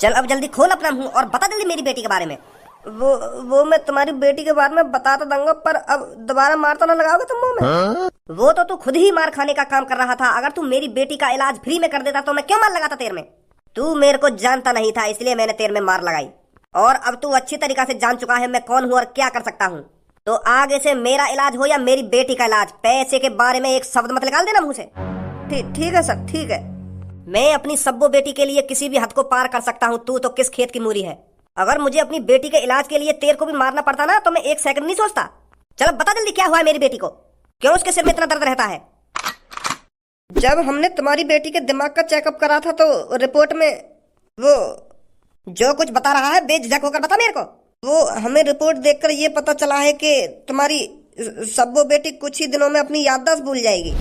चल अब जल्दी खोल अपना मुंह और बता जल्दी मेरी बेटी के बारे में। वो मैं तुम्हारी बेटी के बारे में बता तो दूंगा, पर अब दोबारा मार तो ना लगाओगे तुम मुंह में? वो तो तू खुद ही मार खाने का काम कर रहा था। अगर तू मेरी बेटी का इलाज फ्री में कर देता तो मैं क्यों मार लगाता तेरे में? तू मेरे को जानता नहीं था, इसलिए मैंने तेरे में मार लगाई। और अब तू अच्छी तरीका से जान चुका है मैं कौन हूँ और क्या कर सकता हूँ। तो आगे से मेरा इलाज हो या मेरी बेटी का इलाज, पैसे के बारे में एक शब्द मत निकाल देना मुंह से। ठीक है सर, ठीक है। मैं अपनी सब्बो बेटी के लिए किसी भी हद को पार कर सकता हूँ। तू तो किस खेत की मूरी है। अगर मुझे अपनी बेटी के इलाज के लिए तेरे को भी मारना पड़ता ना तो मैं एक सेकंड नहीं सोचता। चलो बता जल्दी क्या हुआ है मेरी बेटी को, क्यों उसके सिर में इतना दर्द रहता है? जब हमने तुम्हारी बेटी के दिमाग का चेकअप करा था तो रिपोर्ट में वो जो कुछ बता रहा है बेझिझक होकर बता मेरे को। वो हमें रिपोर्ट देखकर ये पता चला है कि तुम्हारी सब्बो बेटी कुछ ही दिनों में अपनी याददाश्त भूल जाएगी।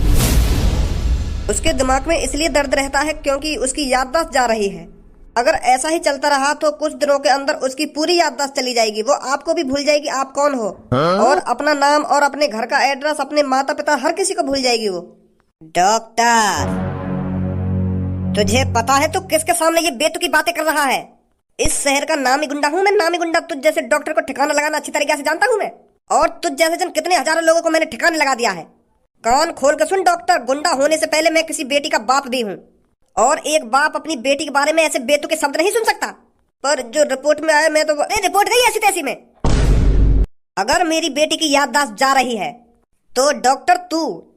उसके दिमाग में इसलिए दर्द रहता है क्योंकि उसकी याददाश्त जा रही है। अगर ऐसा ही चलता रहा तो कुछ दिनों के अंदर उसकी पूरी याददाश्त चली जाएगी। वो आपको भी भूल जाएगी आप कौन हो, और अपना नाम और अपने घर का एड्रेस, अपने माता पिता, हर किसी को भूल जाएगी वो। डॉक्टर, तुझे पता है तू किसके सामने ये बेतुकी बातें कर रहा है? इस शहर का नामी गुंडा हूँ मैं, नामी गुंडा। तुझ जैसे डॉक्टर को ठिकाना लगाना अच्छी तरीके से जानता हूँ मैं, और तुझ जैसे जन कितने हजारों लोगों को मैंने ठिकाने लगा दिया है। कान खोल के सुन डॉक्टर, गुंडा होने से पहले मैं किसी बेटी का बाप भी हूँ, और एक बाप अपनी बेटी के बारे में ऐसे बेतुके शब्द नहीं सुन सकता। पर जो रिपोर्ट में आया, मैं तो रिपोर्ट गई ऐसी तैसी में। अगर मेरी बेटी की याददाश्त जा रही है तो डॉक्टर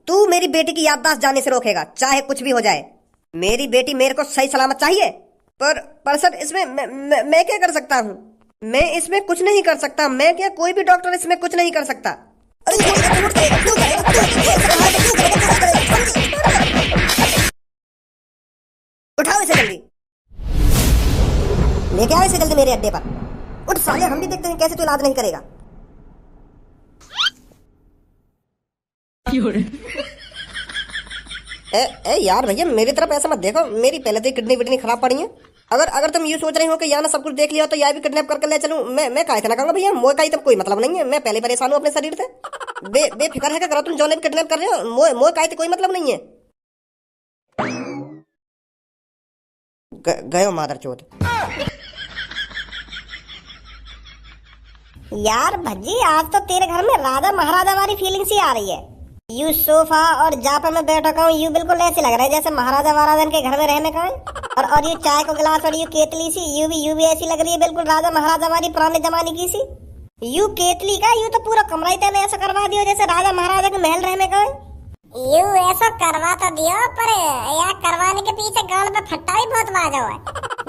तू मेरी बेटी की याददाश्त जाने से रोकेगा, चाहे कुछ भी हो जाए। मेरी बेटी मेरे को सही सलामत चाहिए। पर सर इसमें मैं क्या कर सकता हूँ? मैं इसमें कुछ नहीं कर सकता। मैं क्या, कोई भी डॉक्टर इसमें कुछ नहीं कर सकता। उठाओ इसे जल्दी, लेके आओ इसे जल्दी मेरे अड्डे पर। उठ साले, हम भी देखते हैं कैसे तू इलाज नहीं करेगा। ए यार भैया, मेरी तरफ ऐसा मत देखो। मेरी पहले तो किडनी विडनी खराब पड़ी है। अगर तुम ये सोच रहे हो कि यार ना सब कुछ देख लिया तो यार भी किडनैप करके ले चलूं, मैं काहे इतना कहूंगा भैया। मोए का ही तो कोई मतलब नहीं है। मैं पहले परेशान हूँ अपने शरीर से। बेफिक्र है क्या करो तुम जो भी किडनैप कर रहे हो। मोए का ही तो कोई मतलब नहीं है। गयो मादरचोद। यार भज्जी, आज तो तेरे घर में राजा महाराजा वाली फीलिंग सी आ रही है। यू सोफा और जापर में बैठा हूँ, यू बिल्कुल ऐसे लग रहा है जैसे महाराजा महाराजन के घर में रहने का है। और यू चाय को गिलास और यू केतली सी, यू भी ऐसी लग रही है बिल्कुल राजा महाराजा वाली पुराने जमाने की सी। यू केतली का, यू तो पूरा कमरा ही तेने ऐसा करवा दिया जैसे राजा महाराजा के महल रहने का है। यू ऐसा करवा तो दियो, पर यार करवाने के पीछे गाल पे फट्टा भी बहुत बाजा हुआ है।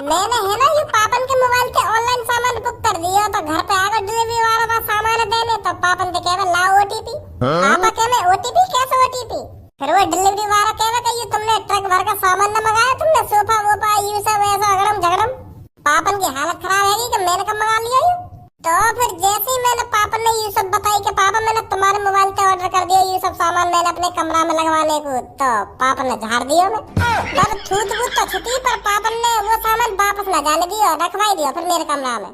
मैंने है ना यू पापन के मोबाइल के ऑनलाइन सामान बुक कर दिया, तो घर पे आकर डिलीवरी वाला था सामान देने, तो पापन से कहवे लाओ ओटीपी। पापा कहवे ओटीपी, कैसे ओटीपी? फिर वो डिलीवरी वाला कहवे कि ये तुमने ट्रक भर का सामान न मंगाया, तुमने सोफा वोफा यू सब ऐसा अगड़म झगड़म। पापन की हालत खराब है कि मैंने कब मंगा लिया यू। तो फिर जैसे ही मैंने पापन ने ये सब बताई कि पापा मैंने तुम्हारे मोबाइल पे ऑर्डर कर दिया ये सब सामान मैंने अपने कमरा में लगवाने को, तो पापन ने झाड़ दिया मैं। पर थूत वूत तो छुटी, पर पापन ने वो सामान वापस न जाने दिया, रखवाई दिया फिर मेरे कमरा में।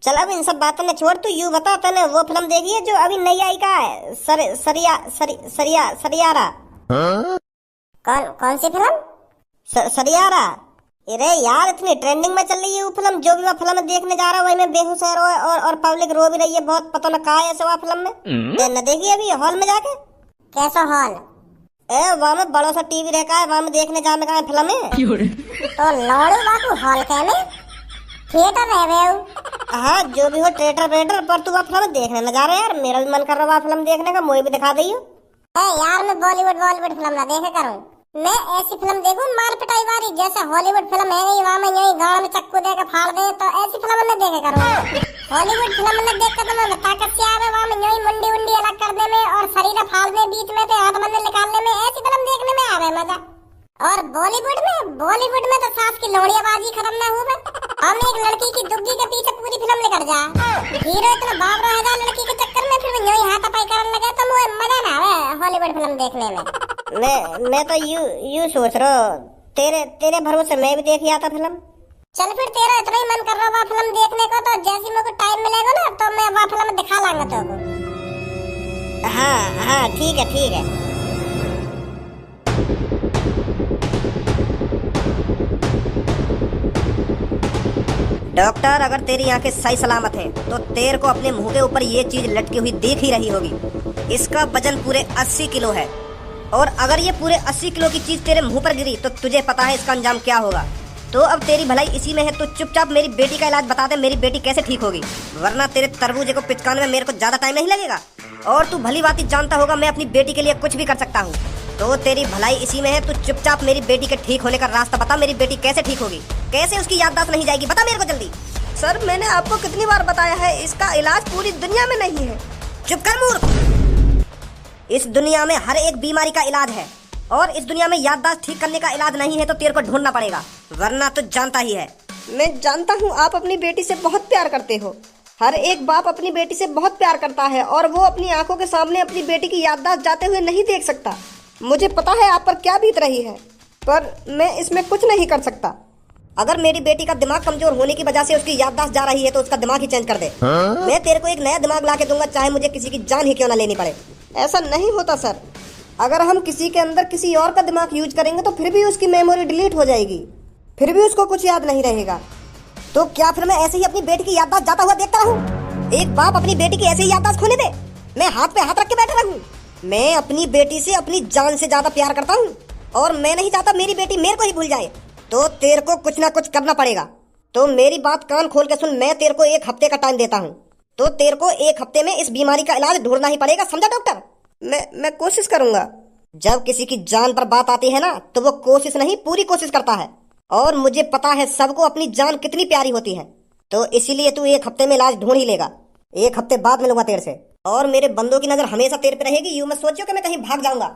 चल अब इन सब बातों में छोड़, तू यू बता तूने वो फिल्म देखी है जो अभी नई आई का है, सरियारा? कौन सी फिल्म? सरियारा। अरे यार इतनी ट्रेंडिंग में चल रही है वो फिल्म। जो भी वह फिल्म देखने जा रहा है वही में बेहोश है और पब्लिक रो भी रही है बहुत। पता न कहा है ऐसे वह फिल्म में न देखी अभी हॉल में जाके? कैसा हॉल? वहाँ में बड़ा सा टीवी रखा है, वहाँ में देखने जाने का फिल्म है। तो लौड़ू बाबू हॉल कहने थिएटर है वे। हाँ जो भी हो थिएटर पर तू वह फिल्म देखने न जा रहा है यार। मेरा भी मन कर रहा है फिल्म देखने का, मुझे भी दिखा दियो। यार मैं बॉलीवुड फिल्म ना देखे करूँ, मैं ऐसी फिल्म देखूं मार पिटाई वाली। जैसे हॉलीवुड फिल्म है गई वहाँ में यही गाँव में चक्कू दे के फाड़ दे, तो ऐसी फिल्म न देखे करूँ। हॉलीवुड फिल्म न देख कर तो मैं ताकत से आवे वहाँ में यही मुंडी उंडी अलग करने में और शरीर फाड़ने बीच में से हाथ बंदे निकालने में, ऐसी फिल्म देखने में आवे मजा। और बॉलीवुड में तो सास की लोड़ियाबाजी खत्म ना हुए। हम एक लड़की की दुग्गी के पीछे पूरी फिल्म निकल जा, हीरो इतना बाबरा है लड़की के चक्कर में, फिर यही हाथापाई करने लगे, तो मुझे मजा ना आवे हॉलीवुड फिल्म देखने में। मैं तो यू सोच रहा हूँ तेरे भरोसे मैं भी देख आता फिल्म। चल फिर तेरा इतना ही मन कर रहा है फिल्म देखने को, तो जैसे मेरे को टाइम मिलेगा ना तो मैं वह फिल्म दिखा लाऊंगा तेरे को। हाँ ठीक है। डॉक्टर, अगर तेरी आंखें सही सलामत हैं तो तेरे को अपने मुंह के ऊपर ये चीज लटकी हुई दिख ही रही होगी। इसका वजन पूरे 80 किलो है और अगर ये पूरे 80 किलो की चीज तेरे मुंह पर गिरी तो तुझे पता है इसका अंजाम क्या होगा। तो अब तेरी भलाई इसी में है तो चुपचाप मेरी बेटी का इलाज बता दे, मेरी बेटी कैसे ठीक होगी, वरना तेरे तरबूजे को पिचकाने में मेरे को ज्यादा टाइम नहीं लगेगा। और तू भली बात जानता होगा मैं अपनी बेटी के लिए कुछ भी कर सकता हूँ। तो तेरी भलाई इसी में है, तू चुपचाप मेरी बेटी के ठीक होने का रास्ता बता। मेरी बेटी कैसे ठीक होगी, कैसे उसकी याददाश्त नहीं जाएगी, बता मेरे को जल्दी। सर, मैंने आपको कितनी बार बताया है, इसका इलाज पूरी दुनिया में नहीं है। चुप कर मूर्ख। इस दुनिया में हर एक बीमारी का इलाज है और इस दुनिया में याददाश्त ठीक करने का इलाज नहीं है, तो तेरे को ढूंढना पड़ेगा, वरना तू जानता ही है। मैं जानता हूँ आप अपनी बेटी से बहुत प्यार करते हो। हर एक बाप अपनी बेटी से बहुत प्यार करता है और वो अपनी आंखों के सामने अपनी बेटी की याददाश्त जाते हुए नहीं देख सकता। मुझे पता है आप पर क्या बीत रही है, पर मैं इसमें कुछ नहीं कर सकता। अगर मेरी बेटी का दिमाग कमजोर होने की वजह से उसकी याददाश्त जा रही है तो उसका दिमाग ही चेंज कर दे। मैं तेरे को एक नया दिमाग ला के दूंगा, चाहे मुझे किसी की जान ही क्यों ना लेनी पड़े। ऐसा नहीं होता सर। अगर हम किसी के अंदर किसी और का दिमाग यूज करेंगे तो फिर भी उसकी मेमोरी डिलीट हो जाएगी, फिर भी उसको कुछ याद नहीं रहेगा। तो क्या फिर मैं ऐसे ही अपनी बेटी की याददाश्त जाता हुआ देखता रहूं? एक बाप अपनी बेटी की ऐसे ही याददाश्त खोने दे? मैं हाथ पे हाथ रख के बैठा रहूं? मैं अपनी बेटी से अपनी जान से ज्यादा प्यार करता हूं और मैं नहीं चाहता मेरी बेटी मेरे को ही भूल जाए। तो तेरे को कुछ ना कुछ करना पड़ेगा। तो मेरी बात कान खोल के सुन, मैं तेरे को 1 हफ्ते का टाइम देता हूँ। तो तेरे को 1 हफ्ते में इस बीमारी का इलाज ढूंढना ही पड़ेगा, समझा डॉक्टर? मैं कोशिश करूंगा। जब किसी की जान पर बात आती है ना तो वो कोशिश नहीं पूरी कोशिश करता है और मुझे पता है सबको अपनी जान कितनी प्यारी होती है। तो इसीलिए तू 1 हफ्ते में इलाज ढूंढ ही लेगा। 1 हफ्ते बाद मिलूंगा तेरे से और मेरे बंदों की नजर हमेशा तेरे पे रहेगी। यूं मत सोचियो कि मैं कहीं भाग जाऊंगा।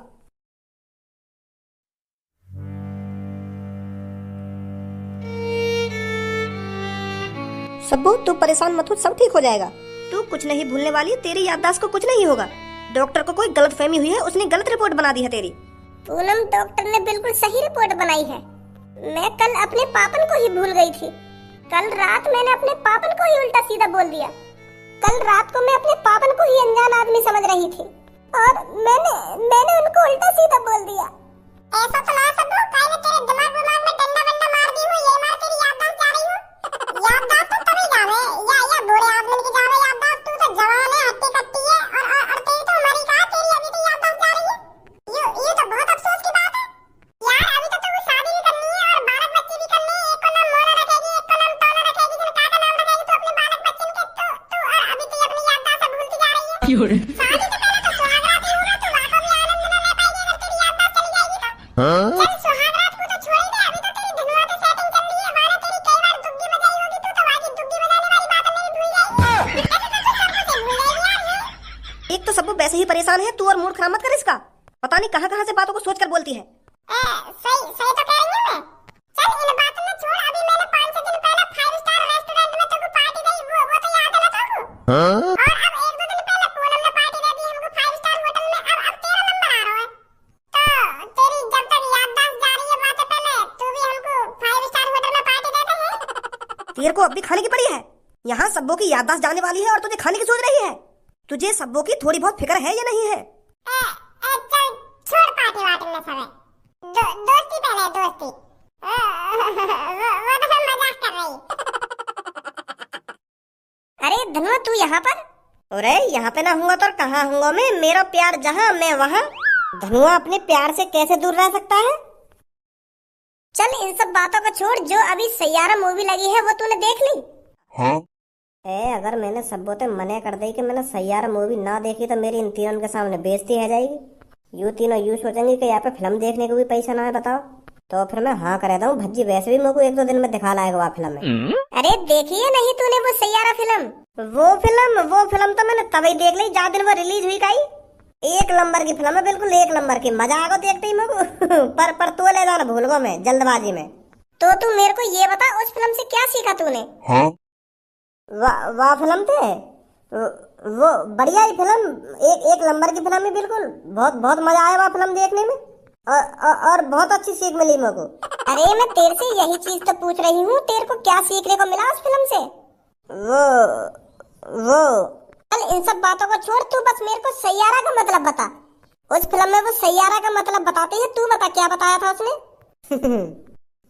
सब्बू, तू परेशान मत हो, सब ठीक हो जाएगा। तू कुछ नहीं भूलने वाली, तेरी याददाश्त को कुछ नहीं होगा। डॉक्टर को कोई गलतफहमी हुई है, उसने गलत रिपोर्ट बना दी है तेरी। पूनम, डॉक्टर ने बिल्कुल सही रिपोर्ट बनाई है। मैं कल अपने पापन को ही भूल गई थी। कल रात मैंने अपने पापन को ही उल्टा सीधा बोल दिया। कल रात को मैं अपने पापन को ही अनजान आदमी समझ रही थी और मैंने उनको उल्टा सीधा बोल दिया। ऐसा तो ना सब्बू, काहे तेरे दिमाग में डंडा वंडा मार दी हो, ये मार तेरी याददाश्त जा रही हो। याददाश्त तो तभी जावे या बूढ़े आदमी की जावे याददाश्त। तू तो जवान है, हट्टी कट्टी है और तेरी तो मरी कहां, तेरी अभी तो याददाश्त जा रही है। ये तो बहुत अफसोस की बात है यार। अभी तो तू शादी भी करनी है और बालक बच्चे भी करने हैं। एक को नाम मोना रखेगी, एक को नाम टोना रखेगी, फिर का नाम रखेगी तो अपने बालक बच्चे के। तू अभी तो अपनी याददाश्त से भूलती जा रही है। शादी से पहले तो सुहागरात ही होगा, तू वाकई भी आनंद न ले पाएगी अगर तेरी याददाश्त चली जाएगी तो। चल सुहागरात को तो छोड़ ही दे, अभी तो तेरी धनुआ से सेटिंग चल रही है। माने तेरी कई बार दुग्गी बजाई होगी, तू तो बाकी दुग्गी बजाने वाली बात नहीं भूल जाएगी। ऐसे तो तू सब कुछ भूल जाएगी यार। एक तो सब वैसे ही परेशान है तू और मूड खराब मत कर इसका। पता नहीं कहां-कहां से बातों को सोचकर बोलती है। सही तो कह रही हूं मैं। चल इन बातों में छोड़, अभी मैंने 5-6 दिन पहले 5 स्टार रेस्टोरेंट में तेको पार्टी दी, वो तो याद है ना तेको? और अब 1-2 दिन पहले पूनम ने पार्टी दे दी हमको 5 स्टार होटल में। अब तेरा नंबर आ रहा है। तो तेरी जब तक याददाश्त जा रही है बातें, पहले तू भी हमको 5 स्टार होटल में पार्टी दे दे। तेरे को अब भी खाने की पड़ी है। यहाँ सब्बों की याददाश्त जाने वाली है और तुझे खाने की सोच रही है। तुझे सब्बों की थोड़ी बहुत फिक्र है या नहीं है? चल छोड़ पार्टी वार्टी में सब है। दोस्ती पहले दोस्ती। वो तो मैं मजाक कर रही। अरे धनुआ, तू यहाँ पर? अरे यहाँ पे ना हुआ तो कहाँ हूँगा मैं? मेरा प्यार जहाँ मैं वहाँ। धनुआ अपने प्यार से कैसे दूर रह सकता है? चल इन सब बातों को छोड़, जो अभी सैयारा मूवी लगी है वो तूने देख ली? हाँ? अगर मैंने सब्बों से मना कर दी कि मैंने सैयारा मूवी ना देखी तो मेरी इन तीनों के सामने बेइज्जती है जाएगी। यू तीनों यूं सोचेंगे कि यहाँ पे फिल्म देखने को भी पैसा ना है, बताओ। तो फिर मैं हाँ कर देता हूँ। भज्जी वैसे भी मेरे को 1-2 दिन में दिखा लाएगा वहाँ फिल्म में। अरे देखी है नहीं तूने वो सैयारा फिल्म? वो फिल्म तो मैंने तभी देख ली जहाँ दिन वो रिलीज हुई। कहीं 1 नंबर की फिल्म है, बिल्कुल 1 नंबर की। मजा आएगा देखते ही मेरे को। पर तू ले जाना भूल गो मैं जल्दबाजी में। तो तू मेरे को ये बता, उस फिल्म से क्या सीखा तूने? हाँ? वाह फिल्म थे वो, बढ़िया ही फिल्म, एक नंबर की फिल्म है बिल्कुल। बहुत मजा आया वह फिल्म देखने में और बहुत अच्छी सीख मिली मेरे को। अरे मैं तेरे से यही चीज तो पूछ रही हूँ, तेरे को क्या सीखने को मिला उस फिल्म से? वो चल इन सब बातों को छोड़, तू बस मेरे को सैयारा का मतलब बता। उस फिल्म में वो सैयारा का मतलब बताते हैं, तू बता क्या बताया था उसने?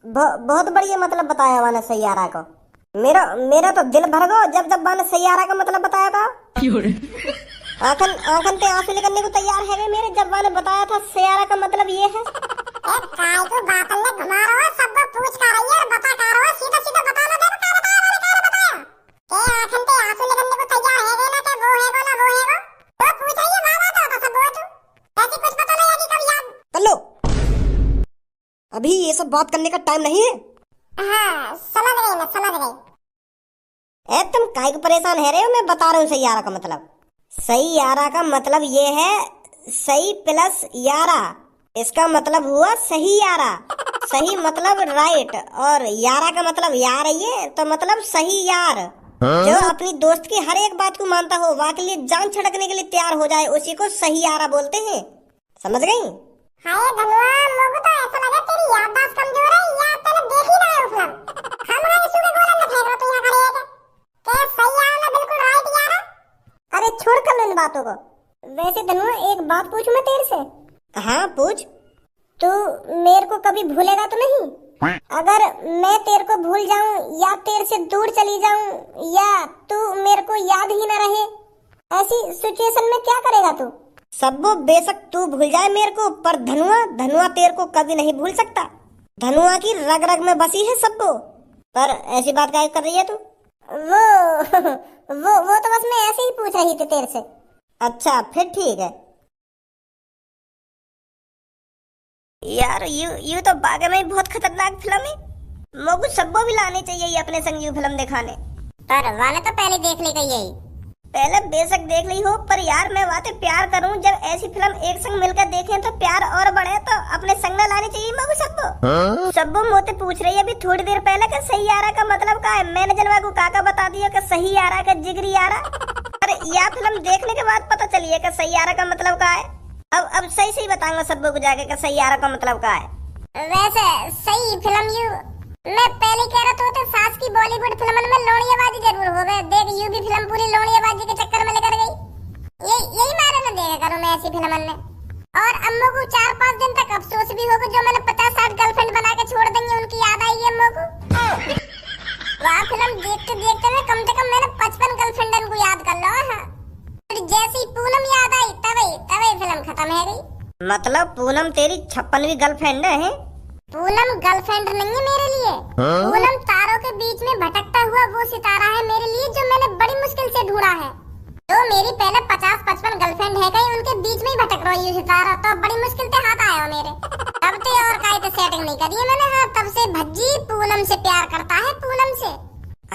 बहुत बढ़िया मतलब बताया मैंने सैयारा को। मेरा मेरा तो दिल भर गो जब जब ने सैयारा का मतलब बताया था। आखन आखन ते आंसू निकलने को तैयार है मेरे जब ने बताया था सैयारा का मतलब ये है। काय को बातल ने घुमा रहा है, सबको पूछ कर रही है और बता कर रहा है, सीधा सीधा बता ना दे, क्या बताया मैंने, क्या बताया? ए आखन ते आंसू निकलने को तैयार है ना, कि वो है वो ना वो है वो पूछ रही है, वाह वाह तो सब वो तू ऐसी कुछ पता नहीं है, कब याद कर लो। अभी ये सब बात करने का टाइम नहीं है। हाँ समझ गई मैं, समझ गई। ए तुम काहे को परेशान है रहे हो, मैं बता रहा हूँ सैयारा का मतलब। सैयारा का मतलब ये है सही प्लस यारा, इसका मतलब हुआ सही यारा। सही मतलब राइट और यारा का मतलब यार ये तो मतलब सही यार। जो अपनी दोस्त की हर एक बात को मानता हो, वहाँ के लिए जान छिड़कने के लिए तैयार हो जाए, उसी को सही यारा बोलते हैं। समझ गई? हाय धनुआ, मुझे तो ऐसा लगा तेरी याददाश्त कमजोर है या तूने देख ही ना है फिल्म। हम ना इशू के गोले में फेंक रहा तू यहाँ खड़े है क्या सही यार ना बिल्कुल राइट यार। अरे छोड़ कर इन बातों को। वैसे धनुआ एक बात पूछूं मैं तेरे से? हाँ पूछ। तू मेरे को कभी भूलेगा तो नहीं? अगर मैं तेरे को भूल जाऊं या तेरे से दूर चली जाऊं या तू मेरे को याद ही न रहे, ऐसी सिचुएशन में क्या करेगा तू? सबो बेशक तू भूल जाए मेरे को, पर धनुआ तेरे को कभी नहीं भूल सकता। धनुआ की रग रग में बसी है सबो। पर ऐसी बात क्या कर रही है तू? वो तो बस मैं ऐसे ही पूछ रही थी तेरे से। अच्छा फिर ठीक है यार। यू तो बागे में बहुत खतरनाक फिल्म है। मोगू सबको भी लानी चाहिए अपने संग यू फिल्म दिखाने। पर वाले तो पहले देख ली गई यही। पहले बेशक देख ली हो, पर यार मैं वाते प्यार करूं, जब ऐसी फिल्म एक संग मिलकर देखें तो प्यार और बढ़े, तो अपने संग में लानी चाहिए मगू सबको। सबको मोते पूछ रही है अभी थोड़ी देर पहले कि सही यारा का मतलब क्या है। मैंने जनवा को काका बता दिया कि सही यारा का जिगरी यारा। अरे यह फिल्म देखने के बाद पता चली है कि सही यारा का मतलब क्या है। अब सही बताऊंगा सबको को जाके कि सही यारा का मतलब क्या है। वैसे सही फिल्म यू मैं पहले कह रहा तो सास की बॉलीवुड फिल्म में लोड़ियाबाजी जरूर हो गए। देख यू भी फिल्म पूरी लोड़ियाबाजी के चक्कर में लेकर गई। यही मारे में देखा करूं मैं ऐसी फिल्म में। और अम्मू को 4-5 दिन तक अफसोस भी होगा, जो मैंने 50-60 गर्लफ्रेंड बना के छोड़ देंगे उनकी याद आएगी अम्मू को। वहाँ फिल्म देखते देखते में कम से कम मैंने 55 गर्लफ्रेंड को याद कर लो। हाँ जैसी पूनम याद आई तभी फिल्म खत्म है गई। मतलब पूनम तेरी 56वीं गर्लफ्रेंड है? पूनम गर्लफ्रेंड नहीं है मेरे लिए। पूनम तारों के बीच में भटकता हुआ वो सितारा है मेरे लिए, जो मैंने बड़ी मुश्किल से ढूंढा है। तो मेरी पहले 50-55 गर्लफ्रेंड है गई, उनके बीच में ही भटक रही है सितारा, तो बड़ी मुश्किल से हाथ आया मेरे। तब से और काहे तो सेटिंग नहीं करी है मैंने। हाँ तब से भज्जी पूनम से प्यार करता है, पूनम से।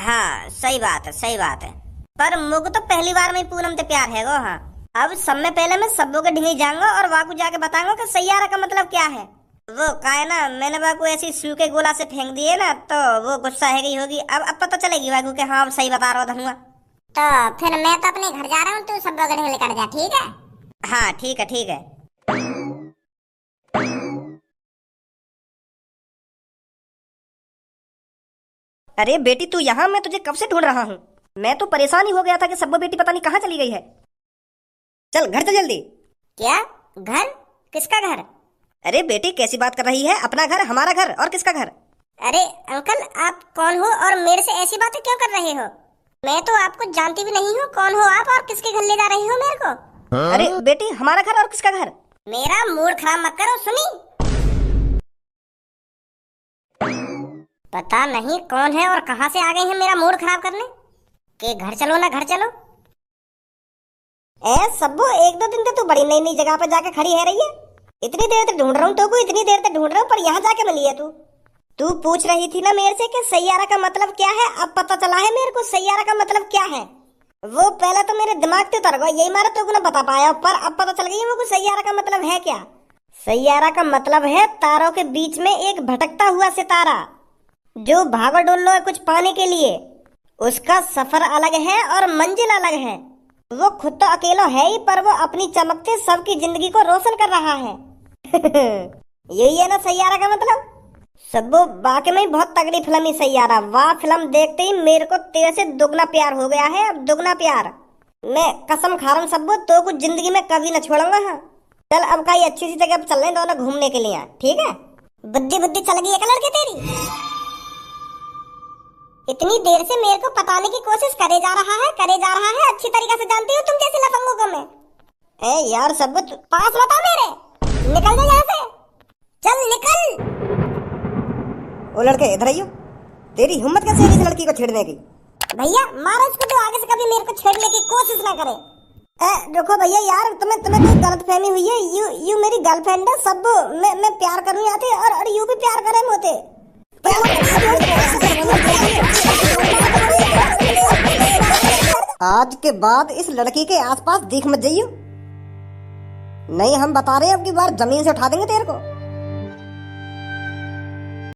हाँ सही बात है। पर मुझको तो पहली बार में पूनम से प्यार है वो। हाँ अब सब में पहले मैं सबों के ढिंगी जाऊंगा और वाकू जाके बताऊंगा कि सैयारा का मतलब क्या है। वो काहे ना मैंने वाकू ऐसी सूखे गोला से फेंक दिए ना, तो वो गुस्सा है गई होगी। अब पता चलेगी वाकू के हाँ सही बता रहा हूँ धनुआ। तो फिर मैं तो अपने घर जा रहा हूँ, तू सबों के ढिंगी लेकर जा, ठीक है? हाँ ठीक है। अरे बेटी तू यहाँ, मैं तुझे कब से ढूंढ रहा हूँ। मैं तो परेशान ही हो गया था कि सब्बो बेटी पता नहीं कहाँ चली गई है। चल घर चल जल्दी। क्या घर? किसका घर? अरे बेटी कैसी बात कर रही है, अपना घर, हमारा घर, और किसका घर? अरे अंकल आप कौन हो और मेरे से ऐसी बातें क्यों कर रहे हो? मैं तो आपको जानती भी नहीं हूँ। कौन हो आप और किसके घर ले जा रही हो मेरे को? अरे बेटी हमारा घर और किसका घर? मेरा मूड खराब मत करो। सुनी, पता नहीं कौन है और कहां से आ गए हैं मेरा मूड खराब करने। के घर चलो ना, घर चलो। ए सब्बू 1-2 दिन से तू बड़ी नई नई जगह पर जाके खड़ी है रही है। इतनी देर से ढूंढ रहा हूँ तो को, इतनी देर से ढूंढ रहा हूँ, पर यहाँ जाके मिली है तू पूछ रही थी ना मेरे से कि सैयारा का मतलब क्या है। अब पता चला है मेरे को सैयारा का मतलब क्या है। वो पहले तो मेरे दिमाग से उतर गया, यही मारा तो ना बता पाया, पर अब पता चल गई मुझको सैयारा का मतलब है क्या। सैयारा का मतलब है तारों के बीच में एक भटकता हुआ सितारा जो भागा डोल है कुछ पाने के लिए। उसका सफर अलग है और मंजिल अलग है। वो खुद तो अकेला है ही, पर वो अपनी चमक से सबकी जिंदगी को रोशन कर रहा है। यही है ना सैयारा का मतलब। सबो वाकई में बहुत तगड़ी फिल्म ही सैयारा। वाह फिल्म देखते ही मेरे को तेरे से दुगना प्यार हो गया है। अब दुगना प्यार। मैं कसम खा रहा हूँ सबो, तो कुछ जिंदगी में कभी न छोड़ूंगा। हाँ चल अब कहीं अच्छी सी जगह चल रहे हैं दोनों घूमने के लिए, ठीक है? बुद्धि चल गई है लड़के तेरी। इतनी देर से मेरे को पताने की कोशिश करे जा रहा है अच्छी तरीके से जानती हूँ तुम जैसे लफंगों को मैं। ए यार सबूत पास बता मेरे, निकल जा यहाँ से, चल निकल। ओ लड़के इधर आइयो, तेरी हिम्मत कैसे है इस लड़की को छेड़ने की? भैया मारो इसको, तो आगे से कभी मेरे को छेड़ने की कोशिश ना करे। रुको भैया यार, तुम्हें कोई गलतफहमी हुई है। यू मेरी गर्लफ्रेंड है, सब मैं प्यार करूँ आते और यू भी प्यार करे मोते। आज के बाद इस लड़की के आसपास दिख मत जाइयो, नहीं हम बता रहे हैं अब की बार जमीन से उठा देंगे तेरे को।